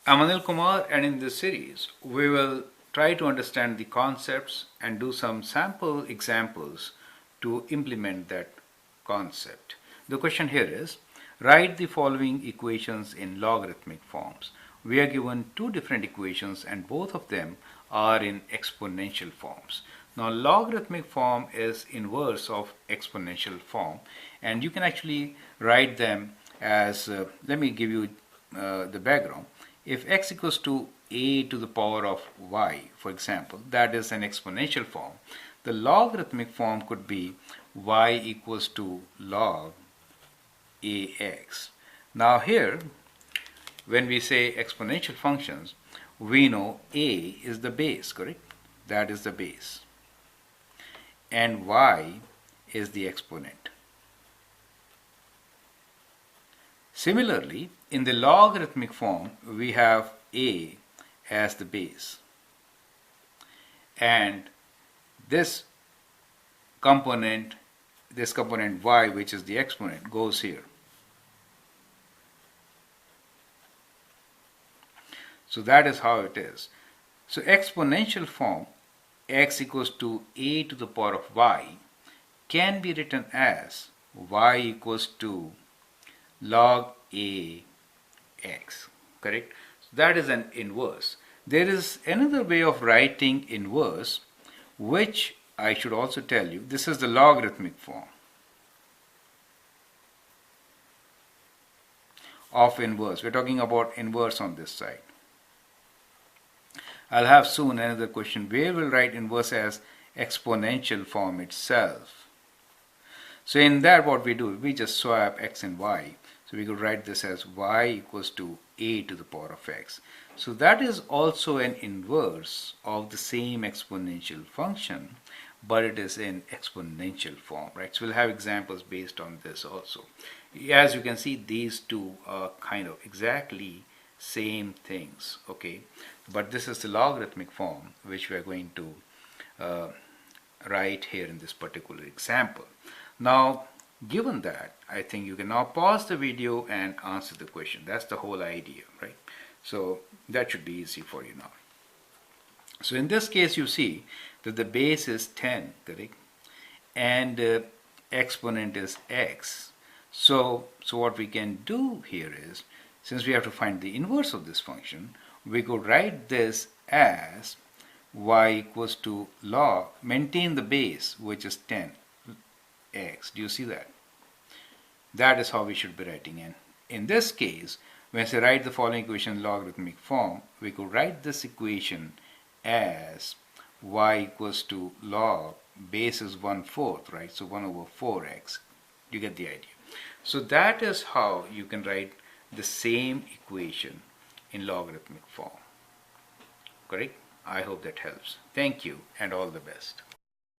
I'm Anil Kumar, and in this series, we will try to understand the concepts and do some sample examples to implement that concept. The question here is, write the following equations in logarithmic forms. We are given two different equations and both of them are in exponential forms. Now, logarithmic form is inverse of exponential form, and you can actually write them as, let me give you the background. If x equals to a to the power of y, for example, that is an exponential form, the logarithmic form could be y equals to log ax. Now here, when we say exponential functions, we know a is the base, correct? That is the base. And y is the exponent. Similarly, in the logarithmic form, we have a as the base. And this component y, which is the exponent, goes here. So that is how it is. So exponential form, x equals to a to the power of y, can be written as y equals to log a x, correct? So that is an inverse. There is another way of writing inverse, which I should also tell you. This is the logarithmic form of inverse. We're talking about inverse on this side. I'll have soon another question where we'll write inverse as exponential form itself. So in that, what we do, we just swap x and y. So we could write this as y equals to a to the power of x. So that is also an inverse of the same exponential function, but it is in exponential form, right? So we'll have examples based on this also. As you can see, these two are kind of exactly same things, okay? But this is the logarithmic form which we are going to write here in this particular example. Now, given that, I think you can now pause the video and answer the question. That's the whole idea, right? So that should be easy for you now. So in this case, you see that the base is 10, correct? And exponent is x. So what we can do here is, since we have to find the inverse of this function, we could write this as y equals to log, maintain the base, which is 10x. Do you see that? That is how we should be writing it. In this case, when I say write the following equation in logarithmic form, we could write this equation as y equals to log, base is 1/4, right? So 1/4x. You get the idea. So that is how you can write the same equation in logarithmic form. Correct? I hope that helps. Thank you and all the best.